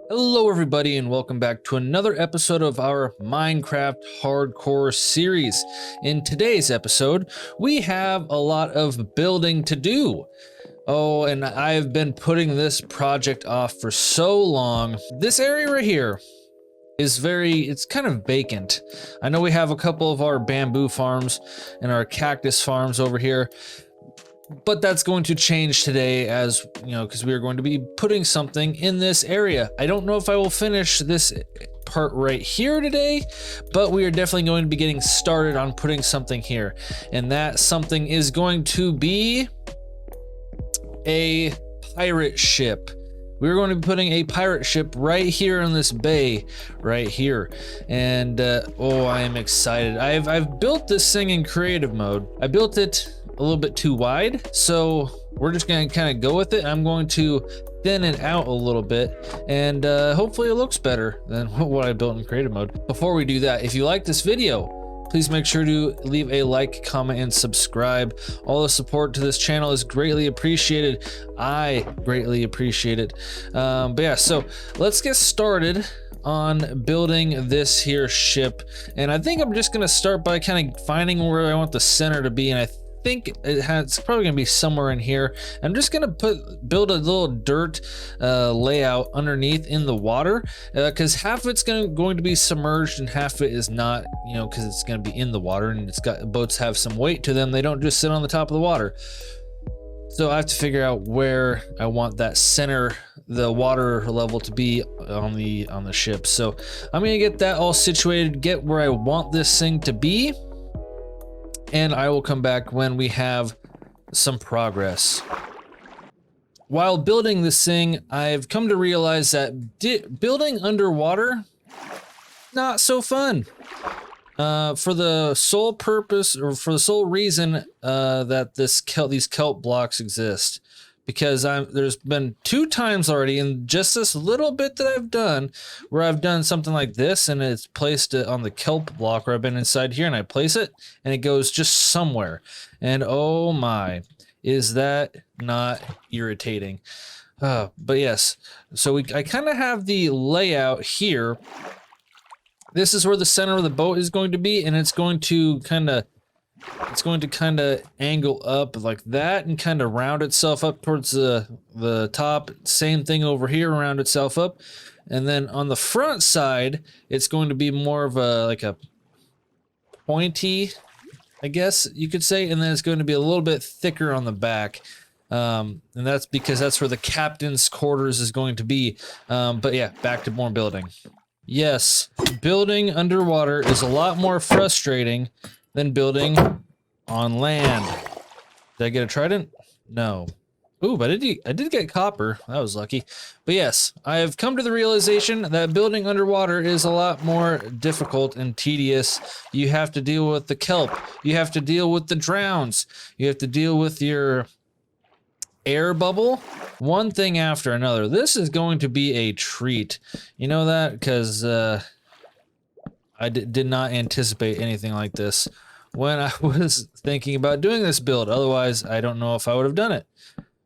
Hello everybody and welcome back to another episode of our Minecraft Hardcore series. In today's episode, we have a lot of building to do. Oh, and I've been putting this project off for so long. This area right here is it's kind of vacant. I know we have a couple of our bamboo farms and our cactus farms over here, but that's going to change today, as you know, because we are going to be putting something in this area. I don't know if I will finish this part right here today, but we are definitely going to be getting started on putting something here, and that something is going to be a pirate ship. We're going to be putting a pirate ship right here in this bay right here, and oh, I am excited. I've built this thing in creative mode. I built it a little bit too wide, so we're just gonna kind of go with it. I'm going to thin it out a little bit, and hopefully it looks better than what I built in creative mode. Before we do that, if you like this video, please make sure to leave a like, comment, and subscribe. All the support to this channel is greatly appreciated. I greatly appreciate it. But yeah, so let's get started on building this here ship. And I think I'm just gonna start by kind of finding where I want the center to be, and I think it's probably gonna be somewhere in here. I'm just gonna build a little dirt layout underneath in the water, because half of it's going to be submerged and half of it is not, you know, because it's gonna be in the water, and boats have some weight to them. They don't just sit on the top of the water. So I have to figure out where I want that center, the water level, to be on the ship. So I'm gonna get that all situated, get where I want this thing to be, and I will come back when we have some progress. While building this thing, I've come to realize that building underwater, not so fun. For the sole purpose, or for the sole reason that these kelp blocks exist. Because there's been 2 times already in just this little bit that I've done where I've done something like this, and it's placed it on the kelp block, where I've been inside here and I place it and it goes just somewhere. And oh my, is that not irritating? But yes, so I kind of have the layout here. This is where the center of the boat is going to be, and it's going to kind of angle up like that and kind of round itself up towards the top. Same thing over here, round itself up. And then on the front side, it's going to be more of a pointy, I guess you could say, and then it's going to be a little bit thicker on the back. And that's because that's where the captain's quarters is going to be. But yeah, back to more building. Yes, building underwater is a lot more frustrating than building on land. Did I get a trident? No. Ooh, but I did get copper. That was lucky. But yes, I have come to the realization that building underwater is a lot more difficult and tedious. You have to deal with the kelp. You have to deal with the drowns. You have to deal with your air bubble. One thing after another. This is going to be a treat. You know that? Because I did not anticipate anything like this when I was thinking about doing this build. Otherwise, I don't know if I would have done it.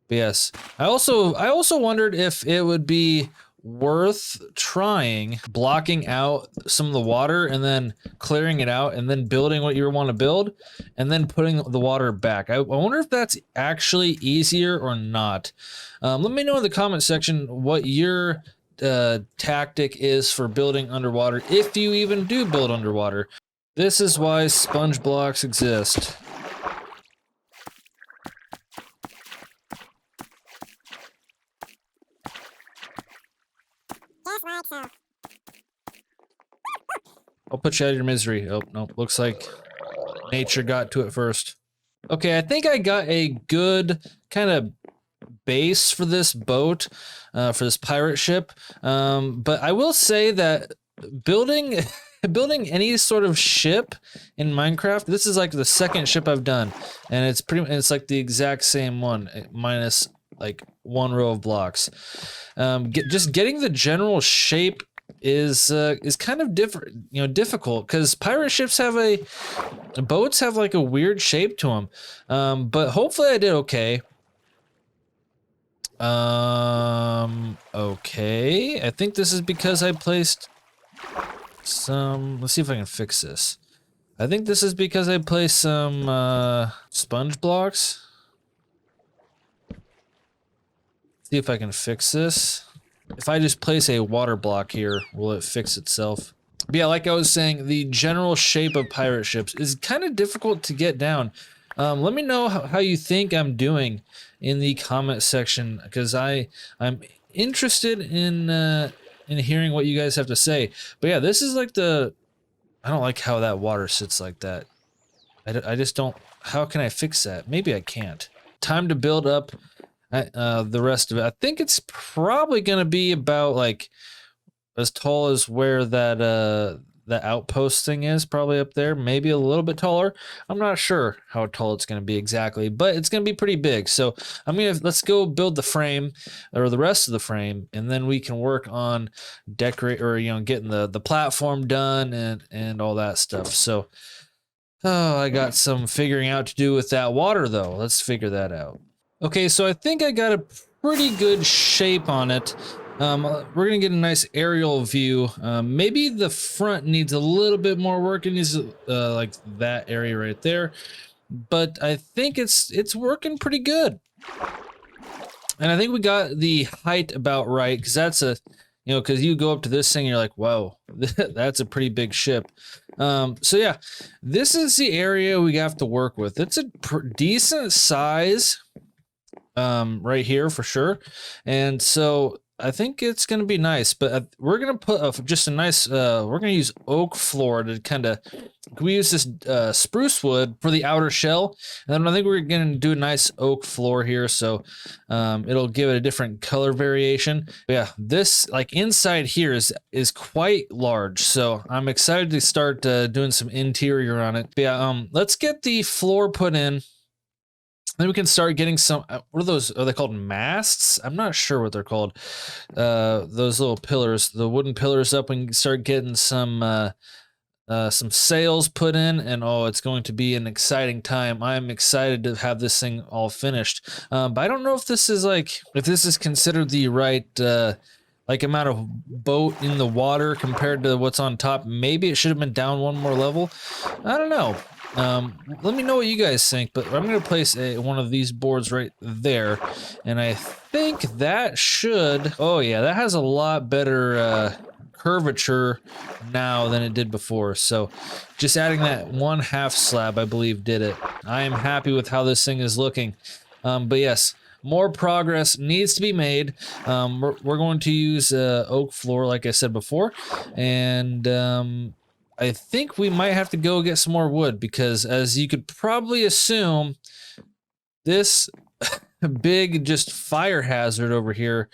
But yes, I also wondered if it would be worth trying blocking out some of the water and then clearing it out and then building what you want to build and then putting the water back. I wonder if that's actually easier or not. Let me know in the comment section what your tactic is for building underwater, if you even do build underwater. This is why sponge blocks exist. I'll put you out of your misery. Oh, no, looks like nature got to it first. Okay, I think I got a good kind of base for this boat, for this pirate ship. But I will say that building any sort of ship in Minecraft, this is like the second ship I've done, and it's like the exact same one, minus like 1 row of blocks. Just getting the general shape is kind of difficult, because pirate ships boats have like a weird shape to them. But hopefully I did okay. Okay. I think this is because I placed some, let's see if I can fix this. I think this is because I placed some sponge blocks. See if I can fix this. If I just place a water block here, will it fix itself? But yeah, like I was saying, the general shape of pirate ships is kind of difficult to get down. Let me know how you think I'm doing in the comment section, because I'm interested in hearing what you guys have to say. But yeah, this is like I don't like how that water sits like that. I just don't. How can I fix that? Maybe I can't. Time to build up the rest of it. I think it's probably gonna be about like as tall as where that outpost thing is, probably up there, maybe a little bit taller. I'm not sure how tall it's gonna be exactly, but it's gonna be pretty big. So let's go build the frame or the rest of the frame, and then we can work on decorate or getting the platform done and all that stuff. So I got some figuring out to do with that water though. Let's figure that out. Okay, so I think I got a pretty good shape on it. We're gonna get a nice aerial view. Maybe the front needs a little bit more work. It needs like that area right there, but I think it's working pretty good. And I think we got the height about right, because that's because you go up to this thing and you're like, whoa, that's a pretty big ship. So yeah, this is the area we have to work with. It's a decent size. Right here for sure, and so I think it's gonna be nice. But we're gonna put just a nice. We're gonna use oak floor to kind of. We use this spruce wood for the outer shell, and then I think we're gonna do a nice oak floor here, so it'll give it a different color variation. But yeah, this like inside here is quite large, so I'm excited to start doing some interior on it. But yeah, let's get the floor put in. Then we can start getting some, what are those? Are they called masts? I'm not sure what they're called. Those little pillars, the wooden pillars up, we can start getting some sails put in, and oh, it's going to be an exciting time. I'm excited to have this thing all finished. But I don't know if this is considered the right, like amount of boat in the water compared to what's on top. Maybe it should have been down one more level. I don't know. Let me know what you guys think, but I'm going to place one of these boards right there, and I think that should, oh yeah, that has a lot better curvature now than it did before. So just adding that 1/2 slab, I believe, did it. I am happy with how this thing is looking. But yes, more progress needs to be made. We're going to use oak floor, like I said before, and I think we might have to go get some more wood, because as you could probably assume, this big just fire hazard over here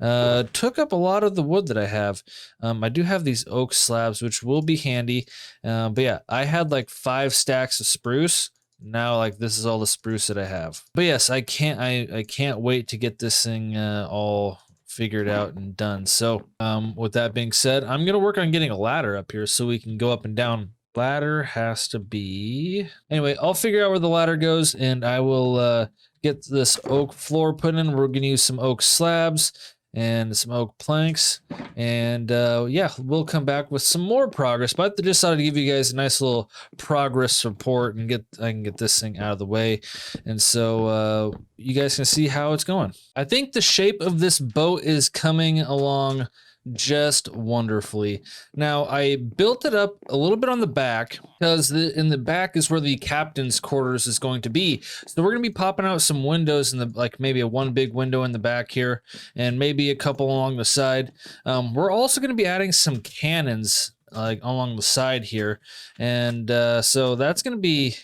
took up a lot of the wood that I have. I do have these oak slabs, which will be handy. But yeah, I had like 5 stacks of spruce. Now like this is all the spruce that I have. But yes, I can't wait to get this thing all figured out and done. So with that being said, I'm gonna work on getting a ladder up here so we can go up and down. Ladder has to be, anyway, I'll figure out where the ladder goes, and I will get this oak floor put in. We're gonna use some oak slabs and some oak planks, and yeah, we'll come back with some more progress. But I just thought I'd give you guys a nice little progress report and I can get this thing out of the way, and so you guys can see how it's going. I think the shape of this boat is coming along just wonderfully. Now I built it up a little bit on the back, because in the back is where the captain's quarters is going to be. So we're going to be popping out some windows in the, like maybe one big window in the back here, and maybe a couple along the side. We're also going to be adding some cannons like along the side here, and so that's going to be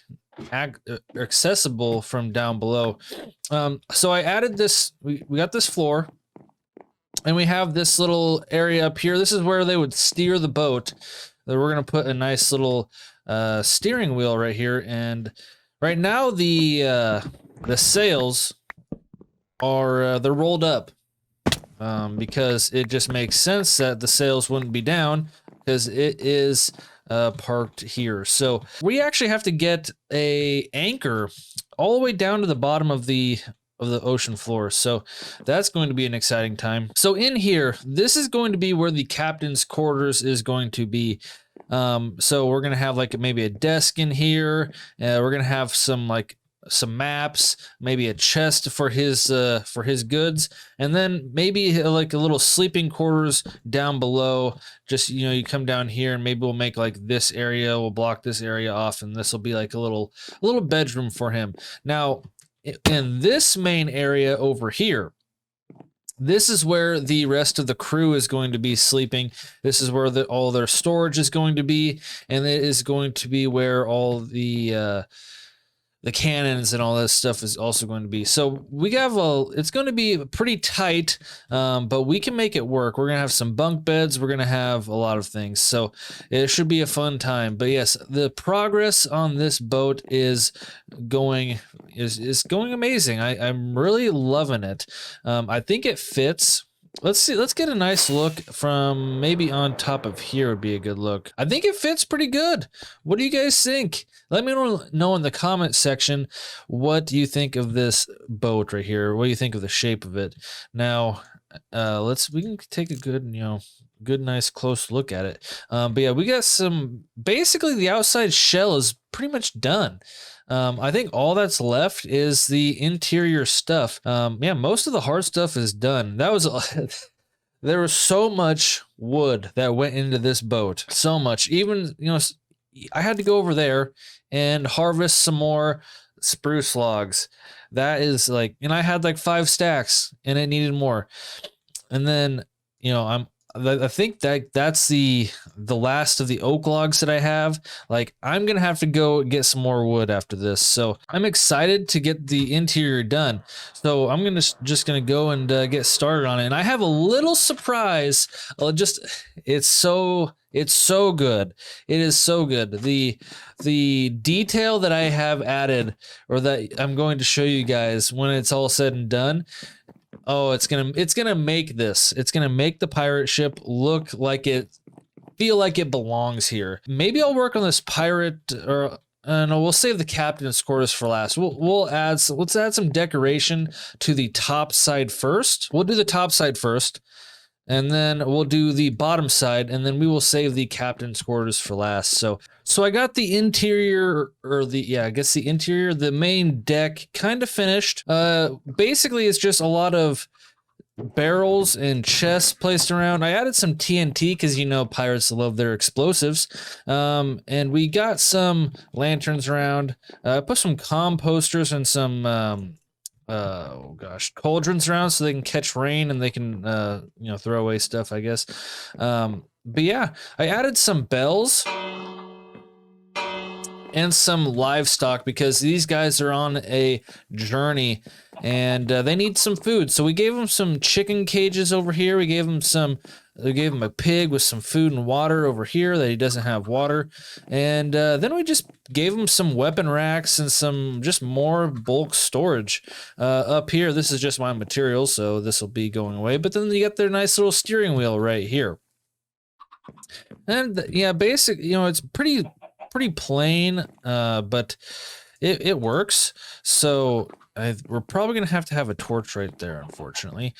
accessible from down below. So I added this. We got this floor. And we have this little area up here. This is where they would steer the boat. We're going to put a nice little steering wheel right here. And right now the sails are they're rolled up because it just makes sense that the sails wouldn't be down, because it is parked here. So we actually have to get a anchor all the way down to the bottom of the ocean floor. So that's going to be an exciting time. So in here, this is going to be where the captain's quarters is going to be. So we're gonna have like maybe a desk in here. We're gonna have some maps, maybe a chest for his goods, and then maybe like a little sleeping quarters down below. Just, you know, you come down here and maybe we'll make like this area, we'll block this area off, and this will be like a little bedroom for him. Now in this main area over here, this is where the rest of the crew is going to be sleeping. This is where all their storage is going to be, and it is going to be where all the cannons and all that stuff is also going to be. So it's going to be pretty tight, but we can make it work. We're going to have some bunk beds. We're going to have a lot of things. So it should be a fun time. But yes, the progress on this boat is going amazing. I'm really loving it. I think it fits. Let's see. Let's get a nice look from maybe on top of here would be a good look. I think it fits pretty good. What do you guys think? Let me know in the comment section what you think of this boat right here. What do you think of the shape of it? Now, we can take a good, nice close look at it. But yeah, we got basically the outside shell is pretty much done. I think all that's left is the interior stuff. Yeah, most of the hard stuff is done. That was there was so much wood that went into this boat. So much. Even, I had to go over there and harvest some more spruce logs. That is and I had like 5 stacks and it needed more. And then, I think that's the last of the oak logs that I have. I'm gonna have to go get some more wood after this. So I'm excited to get the interior done. So I'm just gonna go and get started on it. And I have a little surprise. It's so good. It is so good. The detail that I have added, or that I'm going to show you guys when it's all said and done. Oh, it's gonna make the pirate ship feel like it belongs here. Maybe I'll work on this pirate, or no, we'll save the captain's quarters for last. Let's add some decoration to the top side first. We'll do the top side first, and then we'll do the bottom side, and then we will save the captain's quarters for last. So I got the interior, the main deck kind of finished. Basically it's just a lot of barrels and chests placed around. I added some TNT because pirates love their explosives. And we got some lanterns around. I put some composters and some cauldrons around so they can catch rain and they can throw away stuff, I guess. But yeah, I added some bells and some livestock because these guys are on a journey and they need some food. So we gave them some chicken cages over here. We gave him a pig with some food and water over here that he doesn't have water. And then we just gave him some weapon racks and some just more bulk storage. Up here, this is just my materials, so this will be going away. But then you get their nice little steering wheel right here. And yeah, it's pretty plain, but it works. So we're probably gonna have to have a torch right there, unfortunately.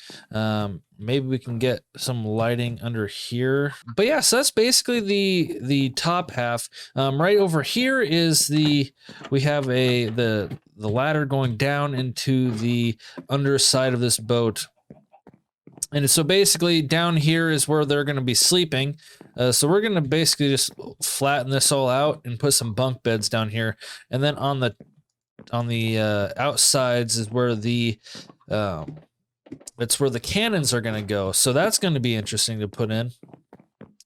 Maybe we can get some lighting under here. But yeah, so that's basically the top half. Right over here is we have the ladder going down into the underside of this boat. And so basically down here is where they're going to be sleeping. So we're going to basically just flatten this all out and put some bunk beds down here. And then on the outsides is where it's where the cannons are going to go. So that's going to be interesting to put in.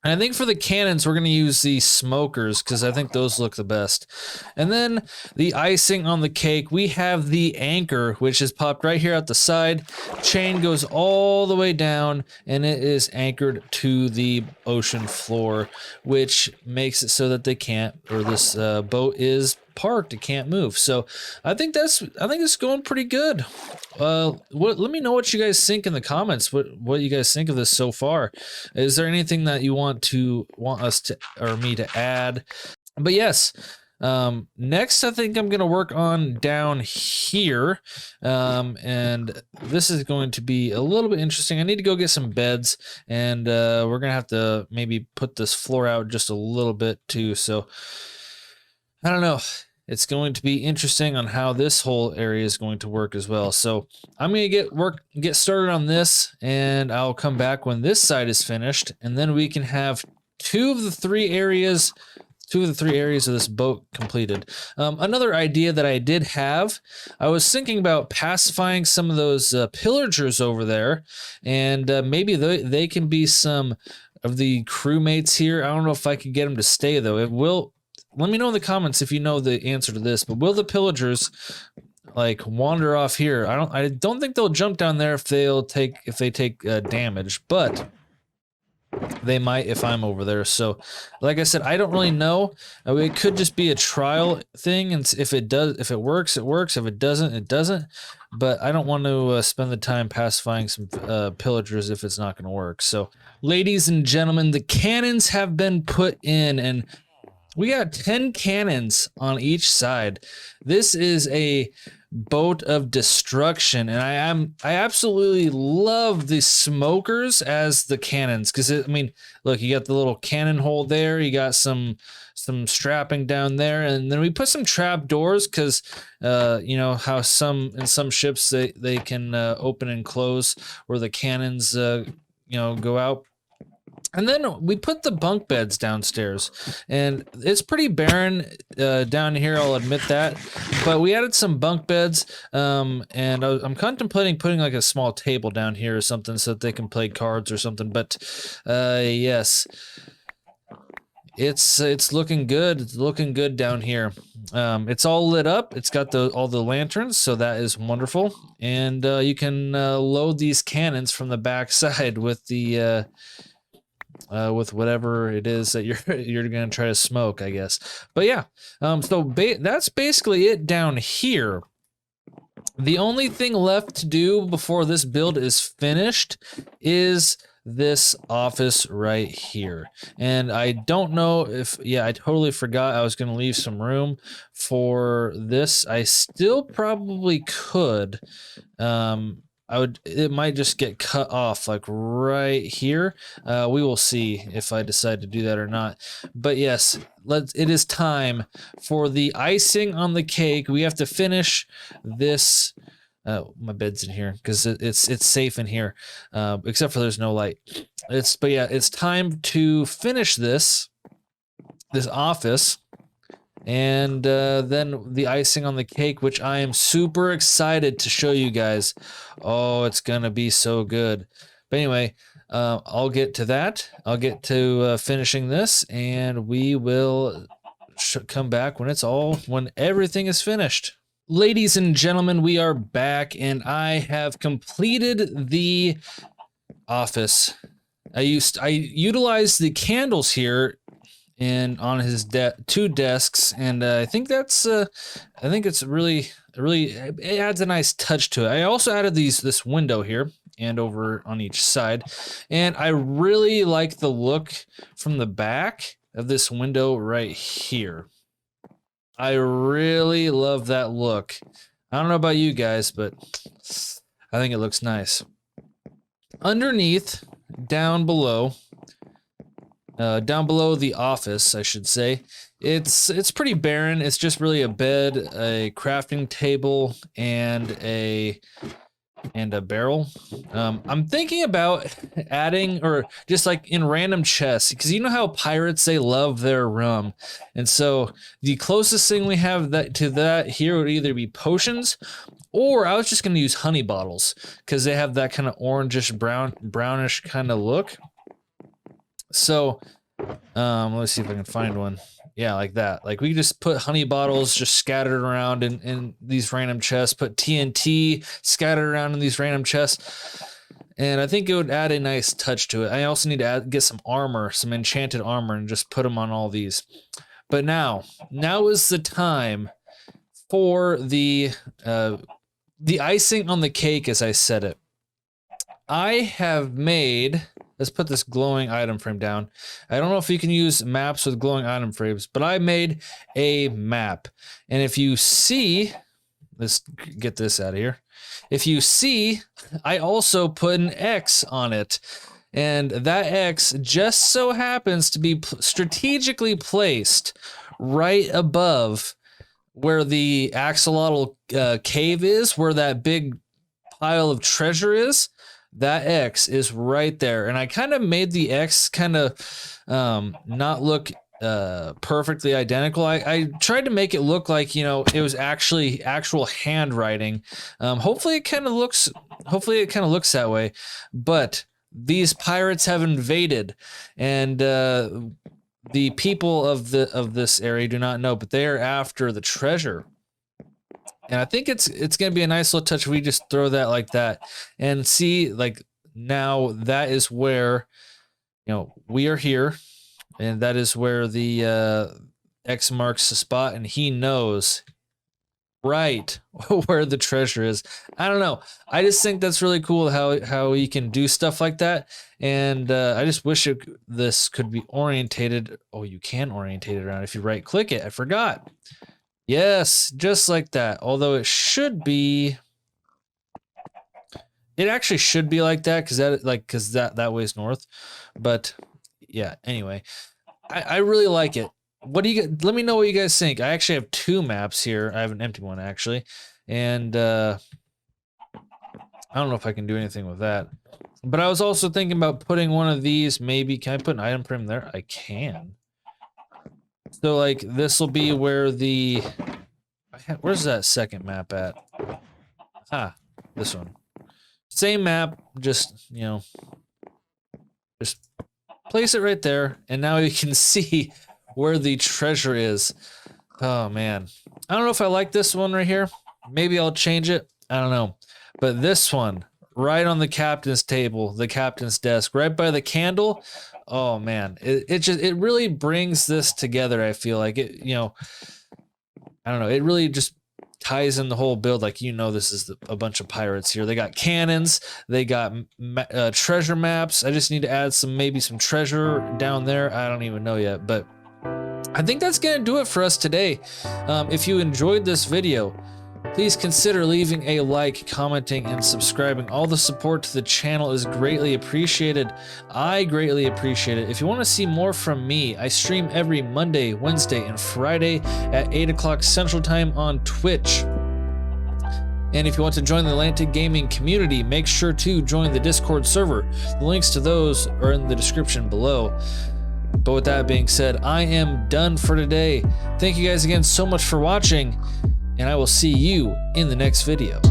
And I think for the cannons, we're going to use the smokers because I think those look the best. And then the icing on the cake, we have the anchor, which is popped right here at the side. Chain goes all the way down, and it is anchored to the ocean floor, which makes it so that this boat is parked. It can't move. So I think it's going pretty good. Let me know what you guys think in the comments. What you guys think of this so far. Is there anything that you want me to add? But yes, Next, I think I'm going to work on down here. And this is going to be a little bit interesting. I need to go get some beds, and we're going to have to maybe put this floor out just a little bit too. So I don't know. It's going to be interesting on how this whole area is going to work as well. So I'm going to get started on this, and I'll come back when this side is finished, and then we can have two of the three areas of this boat completed. Another idea that I did have, I was thinking about pacifying some of those pillagers over there, and maybe they can be some of the crewmates here. I don't know if I can get them to stay though. It will. Let me know in the comments if you know the answer to this. But will the pillagers like wander off here? I don't think they'll jump down there if they take damage, but they might if I'm over there. So like I said, I don't really know. It could just be a trial thing, and if it works, it works. If it doesn't, it doesn't. But I don't want to spend the time pacifying some pillagers if it's not going to work. So ladies and gentlemen, the cannons have been put in, and we got 10 cannons on each side. This is a boat of destruction, and I absolutely love the smokers as the cannons, because I mean, look, you got the little cannon hole there, you got some strapping down there, and then we put some trap doors because you know how in some ships they can open and close where the cannons you know go out. And then we put the bunk beds downstairs, and it's pretty barren down here, I'll admit that. But we added some bunk beds, and I'm contemplating putting like a small table down here or something so that they can play cards or something. But yes, it's looking good. It's looking good down here. It's all lit up. It's got all the lanterns, so that is wonderful. And you can load these cannons from the back side with the with whatever it is that you're gonna try to smoke, I guess. But yeah, so that's basically it down here. The only thing left to do before this build is finished is this office right here. And I don't know if, yeah, I totally forgot I was gonna leave some room for this. I still probably could. It might just get cut off like right here. We will see if I decide to do that or not. But yes, it is time for the icing on the cake. We have to finish this. My bed's in here because it's safe in here, except for there's no light. But yeah, it's time to finish this office. And then the icing on the cake, which I am super excited to show you guys. Oh, it's gonna be so good. But anyway, I'll get to that. I'll get to finishing this, and we will come back when everything is finished. Ladies and gentlemen, we are back, and I have completed the office. I utilized the candles here and on his two desks, and I think it's really it adds a nice touch to it. I also added this window here and over on each side, and I really like the look from the back of this window right here. I really love that look. I don't know about you guys, but I think it looks nice. Underneath, down below the office, I should say, it's pretty barren. It's just really a bed, a crafting table, and a barrel. I'm thinking about adding, or just like in random chests, because you know how pirates, they love their rum, and so the closest thing we have to that here would either be potions, or I was just going to use honey bottles because they have that kind of orangish brownish kind of look. So let's see if I can find one. Yeah, like that. Like we just put honey bottles just scattered around in these random chests, put TNT scattered around in these random chests, and I think it would add a nice touch to it. I also need to get some armor, some enchanted armor, and just put them on all these. But now is the time for the icing on the cake, as I said it. I have made let's put this glowing item frame down. I don't know if you can use maps with glowing item frames, but I made a map. And if you see, let's get this out of here. If you see, I also put an X on it. And that X just so happens to be strategically placed right above where the axolotl cave is, where that big pile of treasure is. That X is right there. And I kind of made the X kind of not look perfectly identical. I tried to make it look like, you know, it was actually actual handwriting. Hopefully it kind of looks that way. But these pirates have invaded, and the people of this area do not know, but they are after the treasure. And I think it's gonna be a nice little touch if we just throw that like that and see, like, now that is where, you know, we are here, and that is where the X marks the spot, and he knows right where the treasure is. I don't know. I just think that's really cool how you can do stuff like that. And I just wish this could be orientated. Oh, you can orientate it around if you right click it. I forgot. Yes, just like that. Although it should be, it actually should be like that because that way's north. But yeah, anyway, I really like it. What do you, let me know what you guys think. I actually have 2 maps here. I have an empty one actually. And I don't know if I can do anything with that. But I was also thinking about putting one of these, maybe, can I put an item frame there? I can. So like this will be where the, where's that second map at? Ah, this one. Same map, just, you know, just place it right there. And now you can see where the treasure is. Oh man, I don't know if I like this one right here. Maybe I'll change it. I don't know. But this one, right on the captain's table, the captain's desk, right by the candle. Oh man, it really brings this together. I feel like it, you know, I don't know. It really just ties in the whole build. Like, you know, this is a bunch of pirates here. They got cannons. They got treasure maps. I just need to add maybe some treasure down there. I don't even know yet, but I think that's gonna do it for us today. If you enjoyed this video, please consider leaving a like, commenting, and subscribing. All the support to the channel is greatly appreciated. I greatly appreciate it. If you want to see more from me, I stream every Monday, Wednesday, and Friday at 8 o'clock Central Time on Twitch. And if you want to join the Atlantic Gaming community, make sure to join the Discord server. The links to those are in the description below. But with that being said, I am done for today. Thank you guys again so much for watching, and I will see you in the next video.